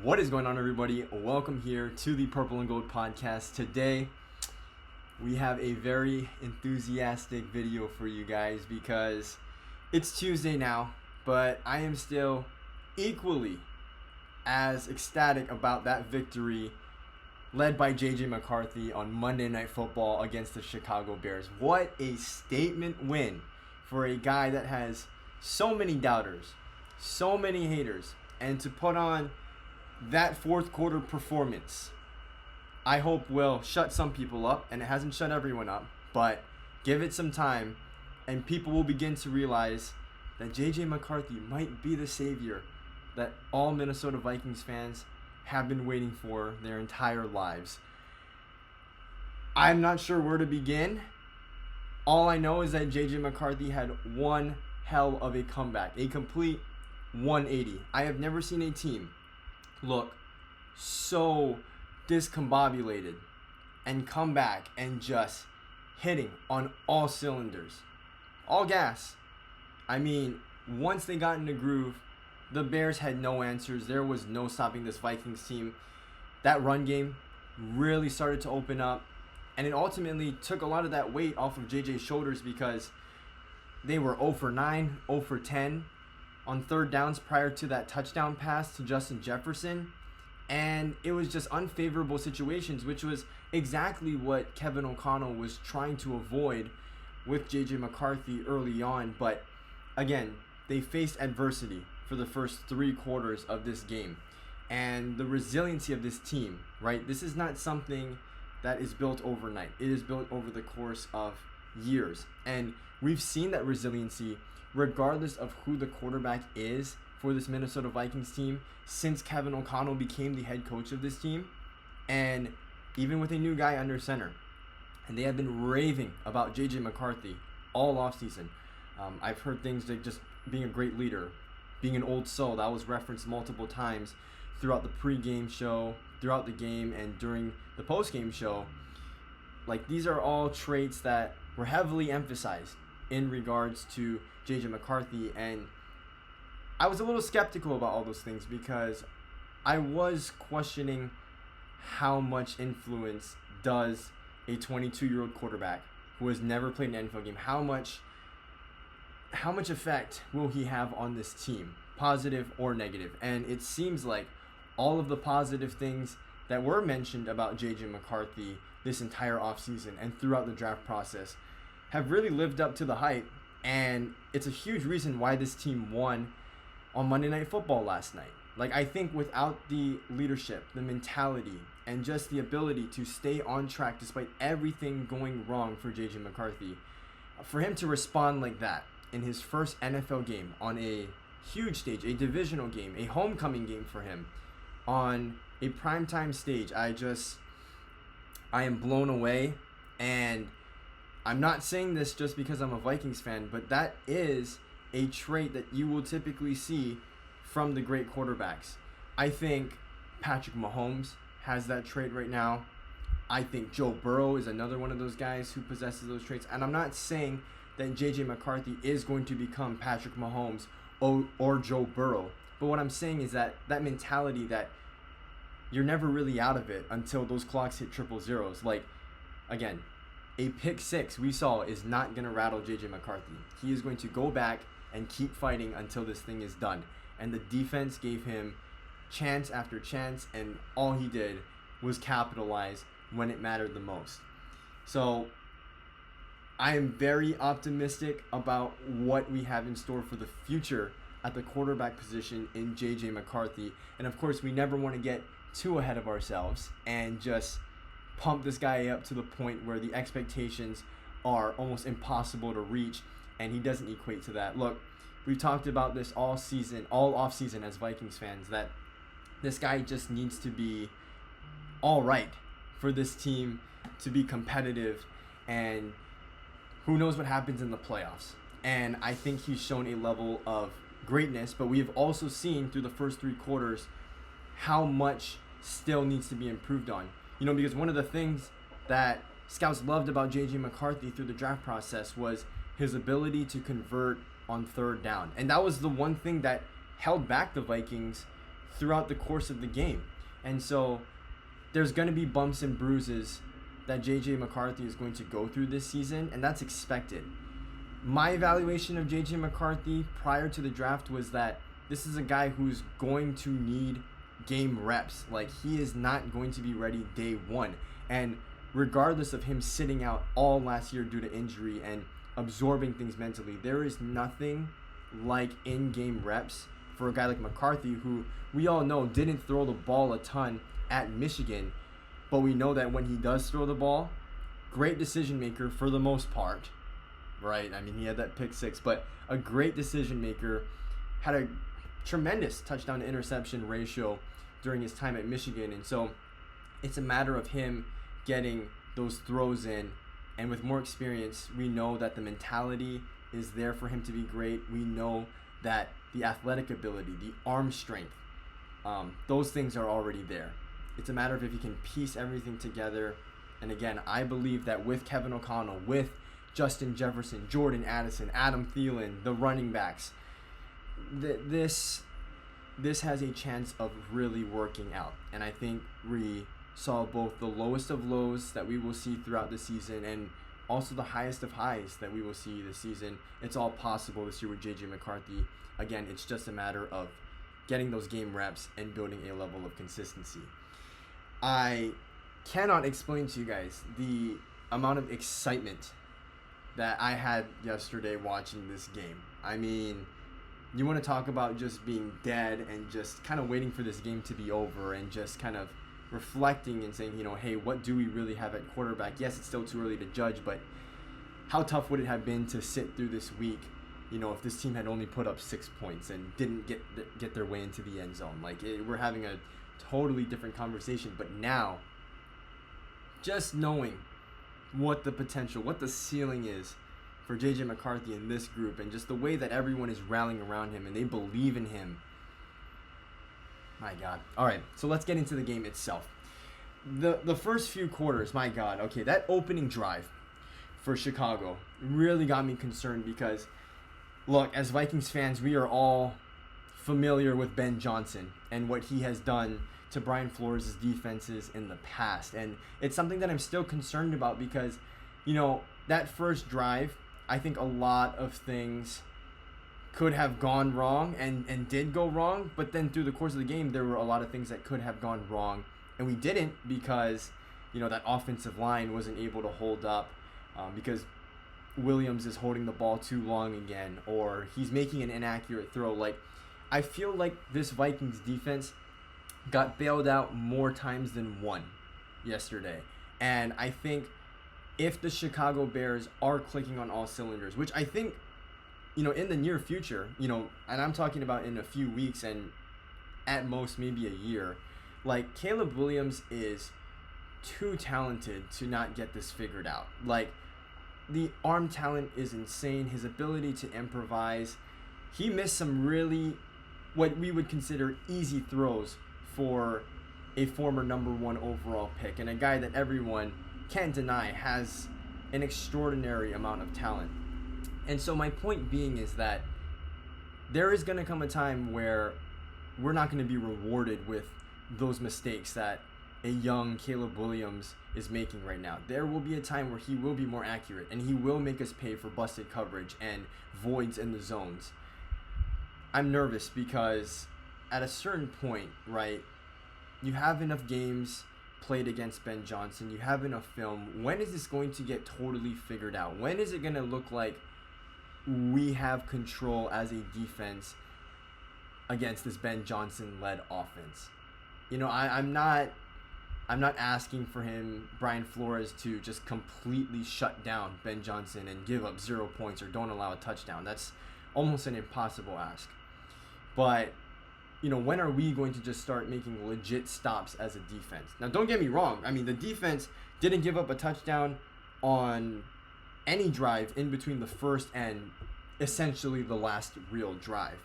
What is going on, everybody? Welcome here to the Purple and Gold podcast. Today, we have a very enthusiastic video for you guys because it's Tuesday now, but I am still equally as ecstatic about that victory led by McCarthy on Monday Night Football against the Chicago Bears. What a statement win for a guy that has so many doubters, so many haters, and to put on that fourth quarter performance, I hope will shut some people up, and it hasn't shut everyone up, but give it some time and people will begin to realize that McCarthy might be the savior that all Minnesota Vikings fans have been waiting for their entire lives. I'm not sure where to begin. All I know is that McCarthy had one hell of a comeback, a complete 180. I have never seen a team look so discombobulated and come back and just hitting on all cylinders, all gas. I mean, once they got in the groove, the Bears had no answers. There was no stopping this Vikings team. That run game really started to open up, and it ultimately took a lot of that weight off of JJ's shoulders because they were 0 for 9, 0 for 10 on third downs prior to that touchdown pass to Justin Jefferson. And it was just unfavorable situations, which was exactly what Kevin O'Connell was trying to avoid with McCarthy early on. But again, they faced adversity for the first 3 quarters of this game. And the resiliency of this team, right? This is not something that is built overnight. It is built over the course of years. And we've seen that resiliency regardless of who the quarterback is for this Minnesota Vikings team since Kevin O'Connell became the head coach of this team, and even with a new guy under center. And they have been raving about McCarthy all offseason. I've heard things like just being a great leader, being an old soul. That was referenced multiple times throughout the pregame show, throughout the game, and during the postgame show. Like, these are all traits that were heavily emphasized in regards to McCarthy, and I was a little skeptical about all those things because I was questioning how much influence does a 22-year-old quarterback who has never played an NFL game, how much effect will he have on this team, positive or negative? And it seems like all of the positive things that were mentioned about McCarthy this entire offseason and throughout the draft process have really lived up to the hype. And it's a huge reason why this team won on Monday Night Football last night. Like, I think without the leadership, the mentality, and just the ability to stay on track despite everything going wrong for McCarthy, for him to respond like that in his first NFL game on a huge stage, a divisional game, a homecoming game for him on a primetime stage, I am blown away. And I'm not saying this just because I'm a Vikings fan, but that is a trait that you will typically see from the great quarterbacks. I think Patrick Mahomes has that trait right now. I think Joe Burrow is another one of those guys who possesses those traits. And I'm not saying that McCarthy is going to become Patrick Mahomes or Joe Burrow. But what I'm saying is that mentality that you're never really out of it until those clocks hit triple zeros. Like, again, a pick 6 we saw is not going to rattle McCarthy. He is going to go back and keep fighting until this thing is done. And the defense gave him chance after chance, and all he did was capitalize when it mattered the most. So I am very optimistic about what we have in store for the future at the quarterback position in McCarthy. And of course, we never want to get too ahead of ourselves and just pump this guy up to the point where the expectations are almost impossible to reach, and he doesn't equate to that. Look, we've talked about this all off-season as Vikings fans, that this guy just needs to be all right for this team to be competitive, and who knows what happens in the playoffs. And I think he's shown a level of greatness, but we have also seen through the first 3 quarters how much still needs to be improved on. You know, because one of the things that scouts loved about McCarthy through the draft process was his ability to convert on third down. And that was the one thing that held back the Vikings throughout the course of the game. And so there's going to be bumps and bruises that J.J. McCarthy is going to go through this season, and that's expected. My evaluation of J.J. McCarthy prior to the draft was that this is a guy who's going to need game reps. Like, he is not going to be ready day one. And regardless of him sitting out all last year due to injury and absorbing things mentally, there is nothing like in-game reps for a guy like McCarthy, who we all know didn't throw the ball a ton at Michigan, but we know that when he does throw the ball, great decision maker for the most part, right? I mean, he had that pick six, but a great decision maker, had a tremendous touchdown to interception ratio during his time at Michigan. And so it's a matter of him getting those throws in, and with more experience, we know that the mentality is there for him to be great. We know that the athletic ability, the arm strength, those things are already there. It's a matter of if he can piece everything together. And again, I believe that with Kevin O'Connell, with Justin Jefferson, Jordan Addison, Adam Thielen, the running backs, this has a chance of really working out. And I think we saw both the lowest of lows that we will see throughout the season and also the highest of highs that we will see this season. It's all possible this year with J.J. McCarthy. Again, it's just a matter of getting those game reps and building a level of consistency. I cannot explain to you guys the amount of excitement that I had yesterday watching this game. I mean, you want to talk about just being dead and just kind of waiting for this game to be over and just kind of reflecting and saying, hey, what do we really have at quarterback? Yes, it's still too early to judge, but how tough would it have been to sit through this week, if this team had only put up 6 points and didn't get their way into the end zone? We're having a totally different conversation. But now, just knowing what the potential, what the ceiling is for J.J. McCarthy in this group, and just the way that everyone is rallying around him and they believe in him, my God. All right, so let's get into the game itself. The first few quarters, my God. Okay, that opening drive for Chicago really got me concerned because, look, as Vikings fans, we are all familiar with Ben Johnson and what he has done to Brian Flores' defenses in the past. And it's something that I'm still concerned about because, that first drive, I think a lot of things could have gone wrong and did go wrong, but then through the course of the game, there were a lot of things that could have gone wrong, and we didn't because, that offensive line wasn't able to hold up because Williams is holding the ball too long again, or he's making an inaccurate throw. I feel like this Vikings defense got bailed out more times than one yesterday, and I think if the Chicago Bears are clicking on all cylinders, which I think, in the near future, and I'm talking about in a few weeks and at most maybe a year, Caleb Williams is too talented to not get this figured out. The arm talent is insane. His ability to improvise. He missed some really, what we would consider easy throws for a former number 1 overall pick and a guy that everyone can't deny has an extraordinary amount of talent. And so my point being is that there is going to come a time where we're not going to be rewarded with those mistakes that a young Caleb Williams is making right now. There will be a time where he will be more accurate and he will make us pay for busted coverage and voids in the zones. I'm nervous because at a certain point, right, you have enough games played against Ben Johnson, you have enough film. When is this going to get totally figured out? When is it going to look like we have control as a defense against this Ben Johnson-led offense? I'm not asking for Brian Flores, to just completely shut down Ben Johnson and give up 0 points or don't allow a touchdown. That's almost an impossible ask. But, when are we going to just start making legit stops as a defense? Now, don't get me wrong. I mean, the defense didn't give up a touchdown on any drive in between the first and essentially the last real drive.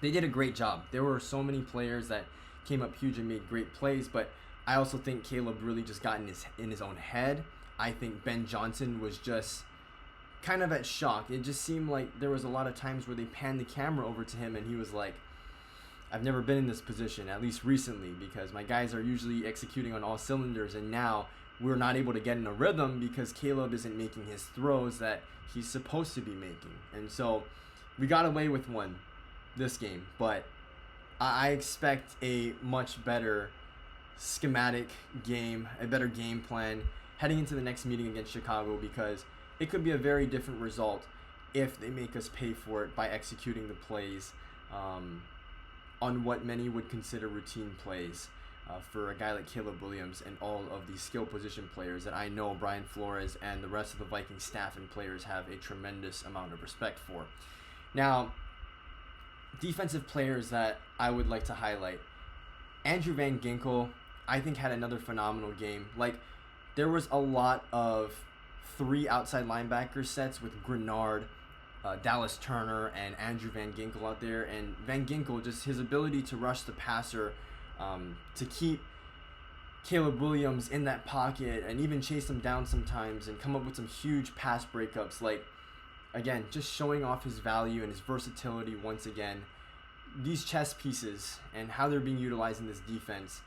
They did a great job. There were so many players that came up huge and made great plays, but I also think Caleb really just got in his own head. I think Ben Johnson was just kind of at shock. It just seemed like there was a lot of times where they panned the camera over to him and he was like, I've never been in this position, at least recently, because my guys are usually executing on all cylinders, and now we're not able to get in a rhythm because Caleb isn't making his throws that he's supposed to be making. And so we got away with one this game, but I expect a much better schematic game, a better game plan heading into the next meeting against Chicago, because it could be a very different result if they make us pay for it by executing the plays on what many would consider routine plays for a guy like Caleb Williams and all of the skill position players that I know Brian Flores and the rest of the Vikings staff and players have a tremendous amount of respect for. Now, defensive players that I would like to highlight. Andrew Van Ginkel, I think, had another phenomenal game. Like, there was a lot of 3 outside linebacker sets with Grenard, Dallas Turner, and Andrew Van Ginkel out there. And Van Ginkel, just his ability to rush the passer, to keep Caleb Williams in that pocket and even chase him down sometimes and come up with some huge pass breakups. Like, again, just showing off his value and his versatility once again. These chess pieces and how they're being utilized in this defense,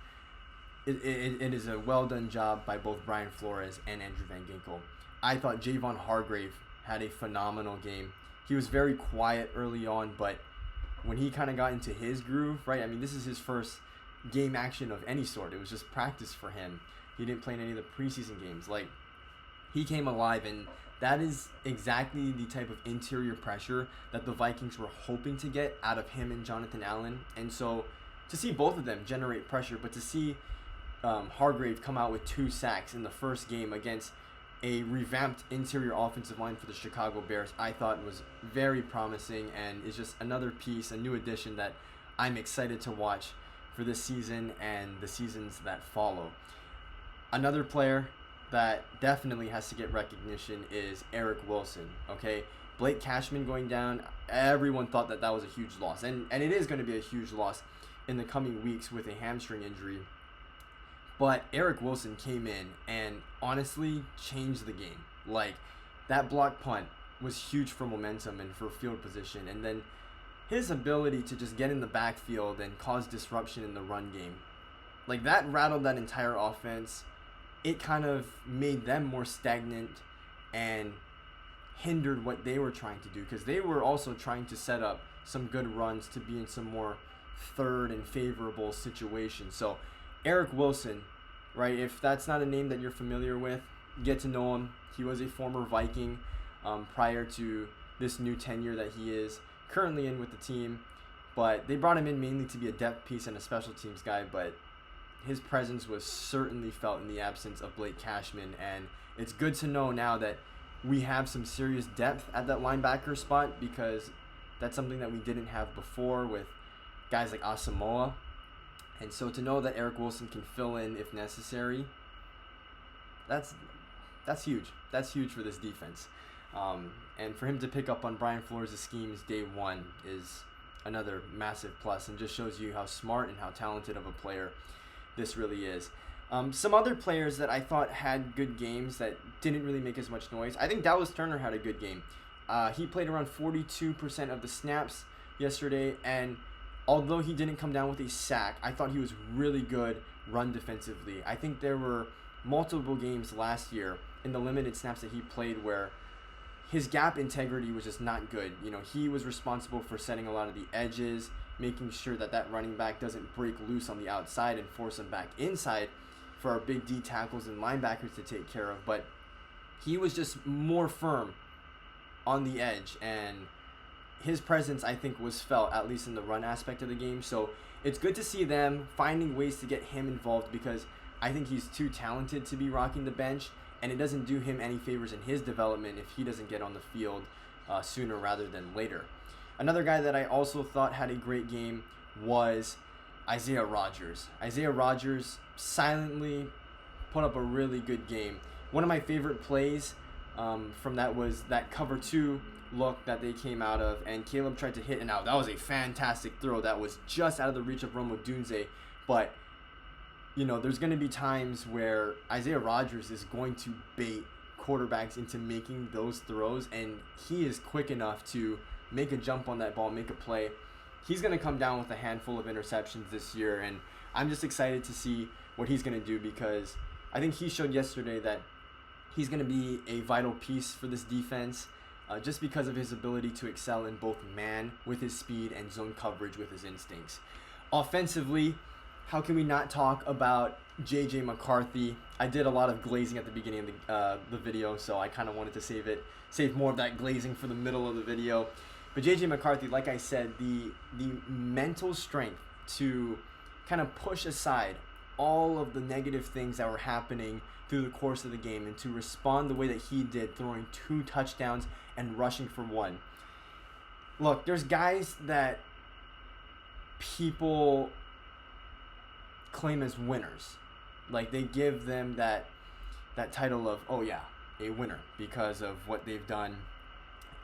it is a well-done job by both Brian Flores and Andrew Van Ginkel. I thought Javon Hargrave had a phenomenal game. He was very quiet early on, but when he kind of got into his groove, right? I mean, this is his first game action of any sort. It was just practice for him. He didn't play in any of the preseason games. Like, he came alive, and that is exactly the type of interior pressure that the Vikings were hoping to get out of him and Jonathan Allen. And so to see both of them generate pressure, but to see Hargrave come out with 2 sacks in the first game against a revamped interior offensive line for the Chicago Bears, I thought was very promising and is just another piece, a new addition that I'm excited to watch for this season and the seasons that follow. Another player that definitely has to get recognition is Eric Wilson, okay? Blake Cashman going down, everyone thought that that was a huge loss, and it is going to be a huge loss in the coming weeks with a hamstring injury. But Eric Wilson came in and honestly changed the game. Like, that block punt was huge for momentum and for field position, and then his ability to just get in the backfield and cause disruption in the run game, like, that rattled that entire offense. It kind of made them more stagnant and hindered what they were trying to do, because they were also trying to set up some good runs to be in some more third and favorable situations. So Eric Wilson, right, if that's not a name that you're familiar with, get to know him. He was a former Viking prior to this new tenure that he is currently in with the team, but they brought him in mainly to be a depth piece and a special teams guy, but his presence was certainly felt in the absence of Blake Cashman, and it's good to know now that we have some serious depth at that linebacker spot, because that's something that we didn't have before with guys like Asamoah. And so to know that Eric Wilson can fill in if necessary, that's huge. That's huge for this defense. And for him to pick up on Brian Flores' schemes day one is another massive plus, and just shows you how smart and how talented of a player this really is. Some other players that I thought had good games that didn't really make as much noise. I think Dallas Turner had a good game. He played around 42% of the snaps yesterday, and although he didn't come down with a sack, I thought he was really good run defensively. I think there were multiple games last year in the limited snaps that he played where his gap integrity was just not good. You know, he was responsible for setting a lot of the edges, making sure that that running back doesn't break loose on the outside and force him back inside for our big D tackles and linebackers to take care of. But he was just more firm on the edge, and his presence, I think, was felt, at least in the run aspect of the game. So it's good to see them finding ways to get him involved, because I think he's too talented to be rocking the bench, and it doesn't do him any favors in his development if he doesn't get on the field sooner rather than later. Another guy that I also thought had a great game was Isaiah Rodgers. Isaiah Rodgers silently put up a really good game. One of my favorite plays from that was that cover 2 look that they came out of, and Caleb tried to hit and out. That was a fantastic throw that was just out of the reach of Rome Odunze, but you know, there's going to be times where Isaiah Rodgers is going to bait quarterbacks into making those throws, and he is quick enough to make a jump on that ball, make a play. he's going to come down with a handful of interceptions this year, and I'm just excited to see what he's going to do, because I think he showed yesterday that he's going to be a vital piece for this defense, just because of his ability to excel in both man with his speed and zone coverage with his instincts. Offensively, how can we not talk about J.J. McCarthy? I did a lot of glazing at the beginning of the video, so I kind of wanted to save more of that glazing for the middle of the video. But J.J. McCarthy, like I said, the mental strength to kind of push aside all of the negative things that were happening through the course of the game and to respond the way that he did, throwing 2 touchdowns and rushing for 1. Look, there's guys that people claim as winners. Like, they give them that title of, oh yeah, a winner, because of what they've done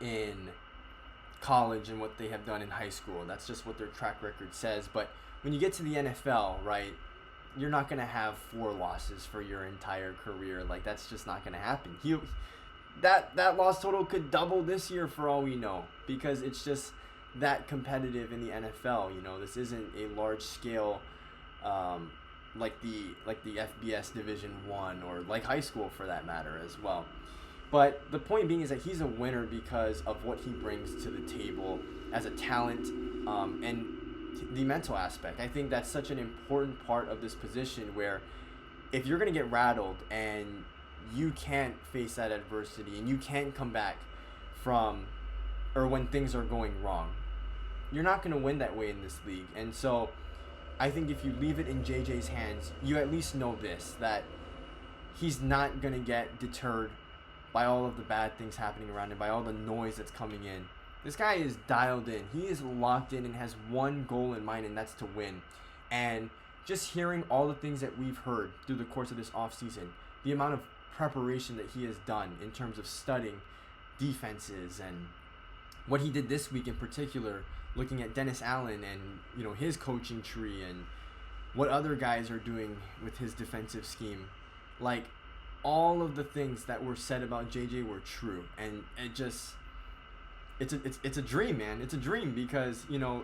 in college and what they have done in high school. That's just what their track record says. But when you get to the NFL, right, you're not going to have 4 losses for your entire career. Like, that's just not going to happen. That loss total could double this year for all we know, because it's just that competitive in the NFL. You know, this isn't a large scale like the FBS Division 1 or like high school for that matter as well. But the point being is that he's a winner because of what he brings to the table as a talent, and the mental aspect. I think that's such an important part of this position, where if you're going to get rattled and you can't face that adversity and you can't come back from, or when things are going wrong, you're not going to win that way in this league. And so I think if you leave it in JJ's hands, you at least know this, that he's not going to get deterred by all of the bad things happening around him, by all the noise that's coming in. This guy is dialed in. He is locked in and has one goal in mind, and that's to win. And just hearing all the things that we've heard through the course of this offseason, the amount of preparation that he has done in terms of studying defenses, and what he did this week in particular, looking at Dennis Allen and, you know, his coaching tree and what other guys are doing with his defensive scheme. Like, all of the things that were said about JJ were true, and it just, it's a dream, man. It's a dream, because, you know,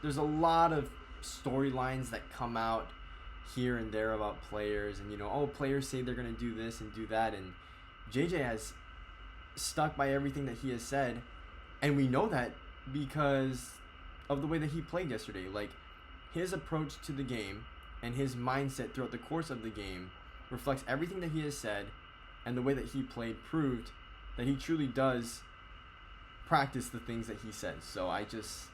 there's a lot of storylines that come out here and there about players, and, you know, oh, players say they're going to do this and do that, and JJ has stuck by everything that he has said, and we know that because of the way that he played yesterday. Like, his approach to the game and his mindset throughout the course of the game reflects everything that he has said, and the way that he played proved that he truly does practice the things that he says. So I just,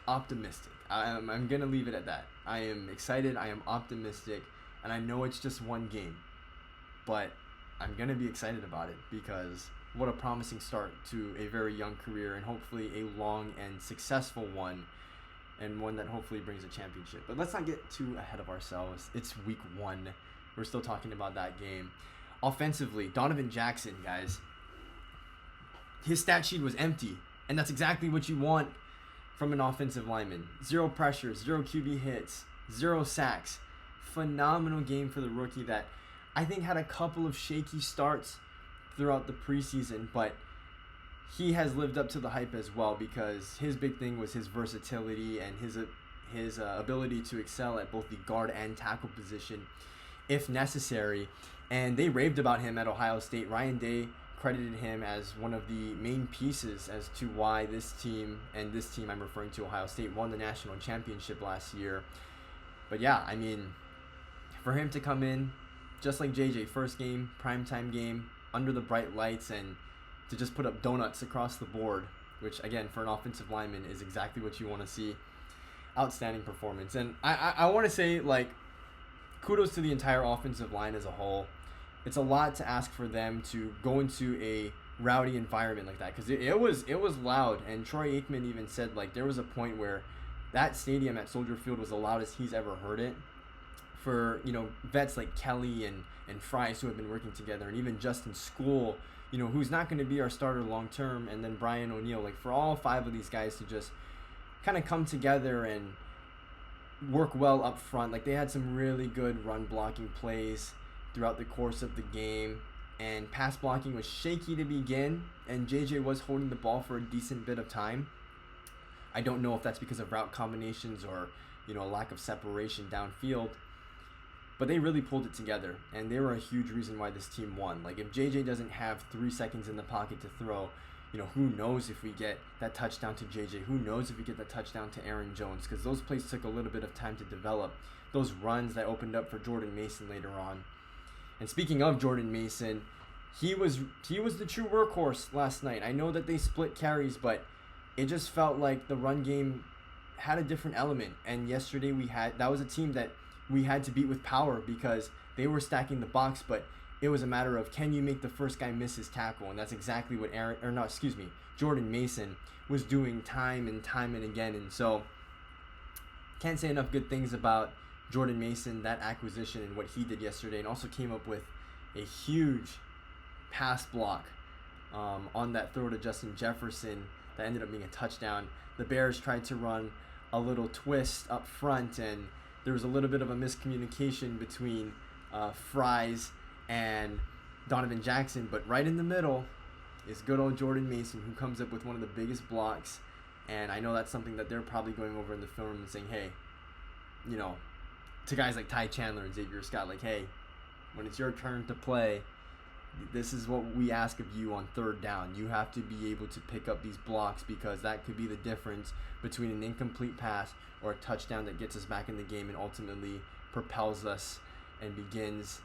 optimistic. I'm gonna leave it at that. I am excited, I am optimistic, and I know it's just one game, but I'm gonna be excited about it, because what a promising start to a very young career, and hopefully a long and successful one, and one that hopefully brings a championship. But let's not get too ahead of ourselves. It's week 1. We're still talking about that game. Offensively, Donovan Jackson, guys, his stat sheet was empty, and that's exactly what you want from an offensive lineman. 0 pressures, 0 QB hits, 0 sacks. Phenomenal game for the rookie that I think had a couple of shaky starts throughout the preseason, but he has lived up to the hype as well, because his big thing was his versatility and his ability to excel at both the guard and tackle position if necessary. And they raved about him at Ohio State. Ryan Day credited him as one of the main pieces as to why this team, and this team I'm referring to, Ohio State, won the national championship last year. But yeah, I mean, for him to come in just like JJ, first game, primetime game, under the bright lights, and to just put up donuts across the board, which again for an offensive lineman is exactly what you want to see. Outstanding performance. And I want to say, like, kudos to the entire offensive line as a whole. It's a lot to ask for them to go into a rowdy environment like that, because it was loud. And Troy Aikman even said, like, there was a point where that stadium at Soldier Field was the loudest he's ever heard it. For, you know, vets like Kelly and Fries, who have been working together, and even Justin School, you know, who's not going to be our starter long term, and then Brian O'Neill, like, for all 5 of these guys to just kind of come together and work well up front. Like, they had some really good run blocking plays throughout the course of the game. and pass blocking was shaky to begin, and JJ was holding the ball for a decent bit of time. I don't know if that's because of route combinations or, a lack of separation downfield, but they really pulled it together, and they were a huge reason why this team won. Like, if JJ doesn't have 3 seconds in the pocket to throw, who knows if we get that touchdown to JJ? Who knows if we get that touchdown to Aaron Jones? Because those plays took a little bit of time to develop. Those runs that opened up for Jordan Mason later on. And speaking of Jordan Mason, he was the true workhorse last night. I know that they split carries, but it just felt like the run game had a different element. And yesterday that was a team that we had to beat with power because they were stacking the box, but it was a matter of, can you make the first guy miss his tackle? And that's exactly what Jordan Mason was doing time and again. And so can't say enough good things about Jordan Mason, that acquisition, and what he did yesterday, and also came up with a huge pass block on that throw to Justin Jefferson that ended up being a touchdown. The Bears tried to run a little twist up front, and there was a little bit of a miscommunication between Fries and Donovan Jackson, but right in the middle is good old Jordan Mason, who comes up with one of the biggest blocks. And I know that's something that they're probably going over in the film and saying, hey, to guys like Ty Chandler and Xavier Scott, like, hey, when it's your turn to play, this is what we ask of you on third down. You have to be able to pick up these blocks, because that could be the difference between an incomplete pass or a touchdown that gets us back in the game and ultimately propels us and begins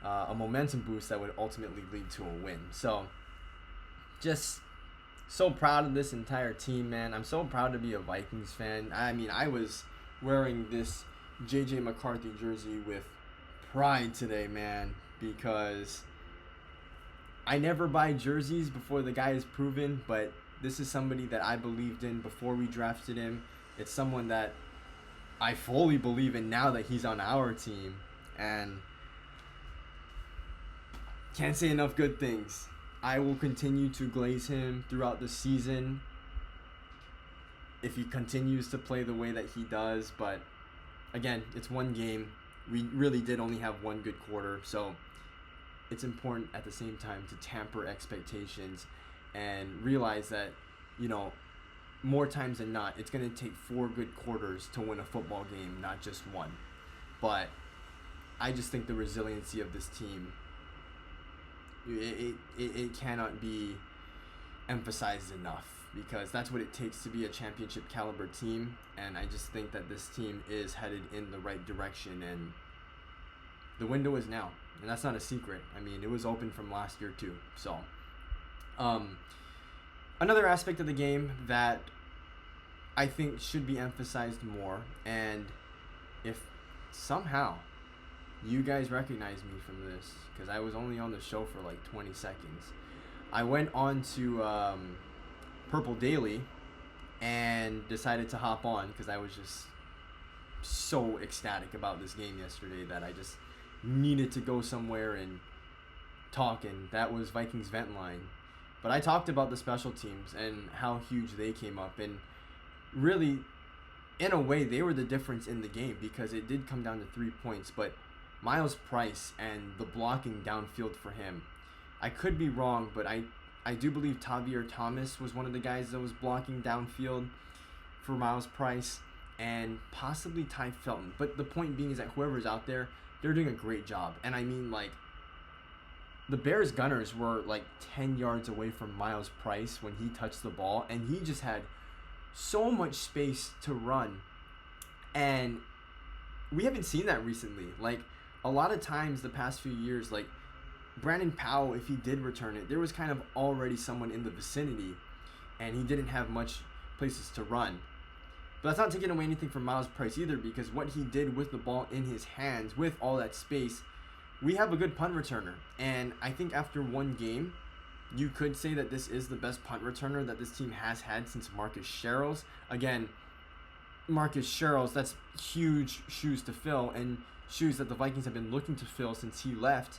a momentum boost that would ultimately lead to a win. So just so proud of this entire team, man. I'm so proud to be a Vikings fan. I mean, I was wearing this JJ McCarthy jersey with pride today, man, because I never buy jerseys before the guy is proven, but this is somebody that I believed in before we drafted him. It's someone that I fully believe in now that he's on our team, and can't say enough good things. I will continue to glaze him throughout the season if he continues to play the way that he does, but again, it's one game. We really did only have one good quarter, so it's important at the same time to temper expectations and realize that, more times than not, it's going to take 4 good quarters to win a football game, not just one. But I just think the resiliency of this team, it cannot be emphasized enough, because that's what it takes to be a championship caliber team. And I just think that this team is headed in the right direction, and the window is now, and that's not a secret. I mean, it was open from last year too. So another aspect of the game that I think should be emphasized more, and if somehow you guys recognize me from this, because I was only on the show for like 20 seconds. I went on to Purple Daily and decided to hop on because I was just so ecstatic about this game yesterday that I just needed to go somewhere and talk, and that was Vikings Vent Line. But I talked about the special teams and how huge they came up, and really, in a way, they were the difference in the game, because it did come down to 3 points, but Miles Price and the blocking downfield for him. I could be wrong, but I do believe Tavier Thomas was one of the guys that was blocking downfield for Miles Price, and possibly Ty Felton. But the point being is that whoever's out there, they're doing a great job. And I mean, like, the Bears gunners were like 10 yards away from Miles Price when he touched the ball, and he just had so much space to run. And we haven't seen that recently. Like, a lot of times the past few years, like, Brandon Powell, if he did return it, there was kind of already someone in the vicinity, and he didn't have much places to run. But that's not taking away anything from Miles Price either, because what he did with the ball in his hands, with all that space, we have a good punt returner. And I think after one game, you could say that this is the best punt returner that this team has had since Marcus Sherrills. Again, Marcus Sherrills, that's huge shoes to fill, and shoes that the Vikings have been looking to fill since he left.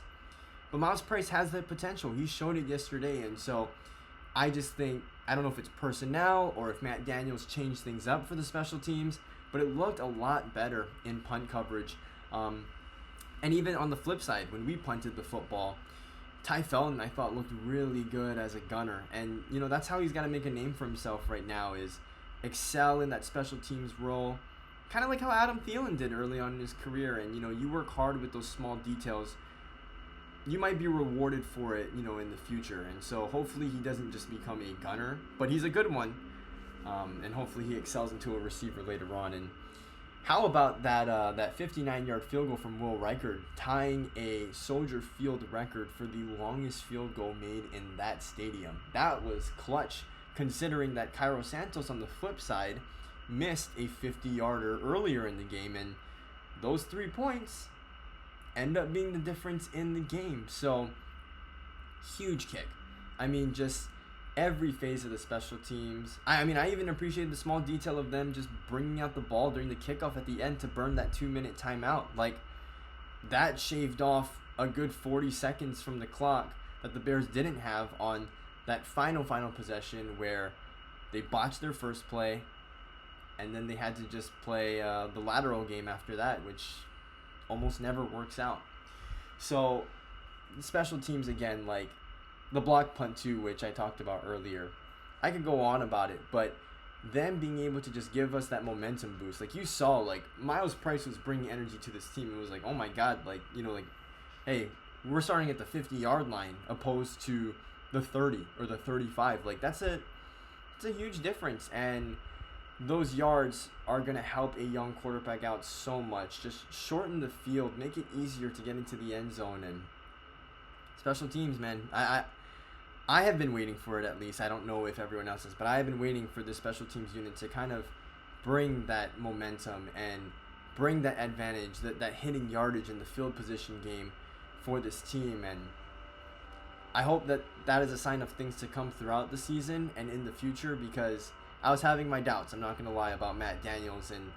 But Miles Price has that potential. He showed it yesterday, and so I just think, I don't know if it's personnel or if Matt Daniels changed things up for the special teams, but it looked a lot better in punt coverage. And even on the flip side, when we punted the football, Ty Felton, I thought, looked really good as a gunner. And, that's how he's got to make a name for himself right now, is excel in that special teams role. Kind of like how Adam Thielen did early on in his career. And, you work hard with those small details. You might be rewarded for it, in the future. And so hopefully he doesn't just become a gunner, but he's a good one. And hopefully he excels into a receiver later on. And how about that 59-yard field goal from Will Reichard, tying a Soldier Field record for the longest field goal made in that stadium? That was clutch, considering that Cairo Santos on the flip side missed a 50-yarder earlier in the game, and those 3 points end up being the difference in the game. So, huge kick. I mean, just every phase of the special teams. I even appreciated the small detail of them just bringing out the ball during the kickoff at the end to burn that 2-minute timeout. Like, that shaved off a good 40 seconds from the clock that the Bears didn't have on that final possession where they botched their first play, and then they had to just play the lateral game after that, which almost never works out. So, special teams, again, like the block punt too, which I talked about earlier. I could go on about it, but them being able to just give us that momentum boost. Like, you saw, like, Miles Price was bringing energy to this team. It was like, oh my God, like, hey, we're starting at the 50-yard line opposed to the 30 or the 35. Like, it's a huge difference, and those yards are going to help a young quarterback out so much. Just shorten the field, make it easier to get into the end zone. And special teams, man, I have been waiting for it, at least. I don't know if everyone else is, but I have been waiting for this special teams unit to kind of bring that momentum and bring that advantage, that hitting yardage in the field position game for this team. And I hope that is a sign of things to come throughout the season and in the future, because I was having my doubts, I'm not going to lie, about Matt Daniels and,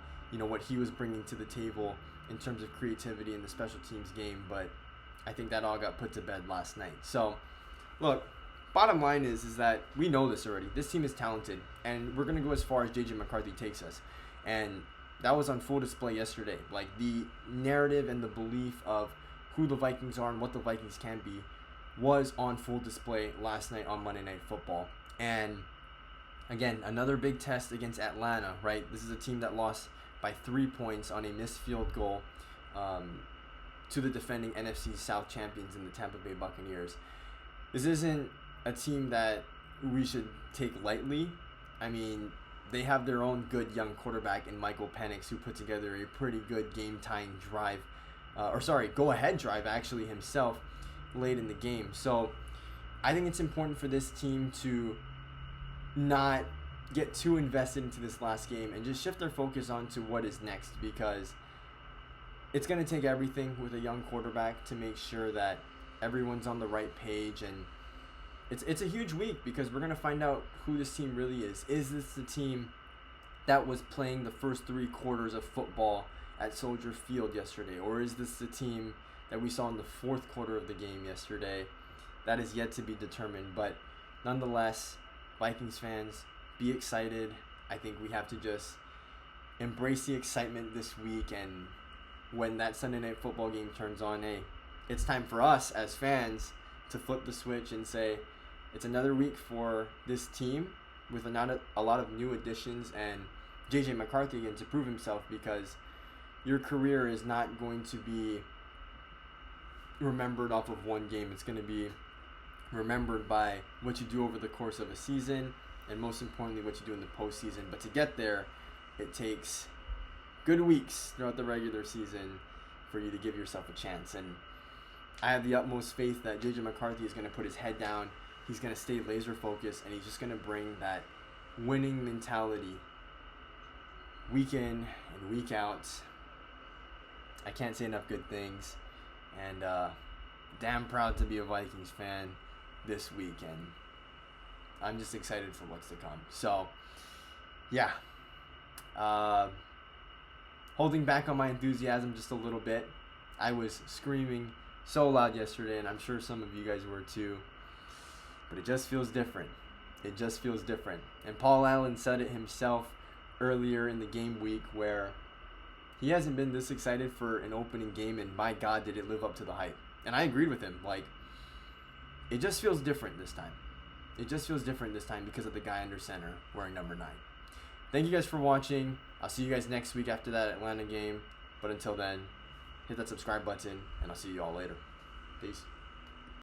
what he was bringing to the table in terms of creativity in the special teams game, but I think that all got put to bed last night. So, look, bottom line is that we know this already. This team is talented, and we're going to go as far as J.J. McCarthy takes us. And that was on full display yesterday. Like, the narrative and the belief of who the Vikings are and what the Vikings can be was on full display last night on Monday Night Football. And again, another big test against Atlanta, right? This is a team that lost by 3 points on a missed field goal to the defending NFC South champions in the Tampa Bay Buccaneers. This isn't a team that we should take lightly. I mean, they have their own good young quarterback in Michael Penix, who put together a pretty good game-tying drive, go-ahead drive, actually, himself, late in the game. So I think it's important for this team to not get too invested into this last game and just shift their focus on to what is next, because it's going to take everything with a young quarterback to make sure that everyone's on the right page. And it's a huge week, because we're going to find out who this team really is. Is this the team that was playing the first 3 quarters of football at Soldier Field yesterday? Or is this the team that we saw in the 4th quarter of the game yesterday? That is yet to be determined. But nonetheless, Vikings fans, be excited. I think we have to just embrace the excitement this week, and when that Sunday Night Football game turns on, hey, it's time for us as fans to flip the switch and say, it's another week for this team with a lot of new additions, and J.J. McCarthy again to prove himself, because your career is not going to be remembered off of one game. It's going to be remembered by what you do over the course of a season, and most importantly, what you do in the postseason. But to get there, it takes good weeks throughout the regular season for you to give yourself a chance. And I have the utmost faith that J.J. McCarthy is going to put his head down, he's going to stay laser focused, and he's just going to bring that winning mentality week in and week out. I can't say enough good things, and damn proud to be a Vikings fan this week, and I'm just excited for what's to come. So, yeah. Holding back on my enthusiasm just a little bit. I was screaming so loud yesterday, and I'm sure some of you guys were too. But it just feels different. It just feels different. And Paul Allen said it himself earlier in the game week, where he hasn't been this excited for an opening game, and my God, did it live up to the hype. And I agreed with him. Like, it just feels different this time. It just feels different this time because of the guy under center wearing number 9. Thank you guys for watching. I'll see you guys next week after that Atlanta game. But until then, hit that subscribe button, and I'll see you all later. Peace.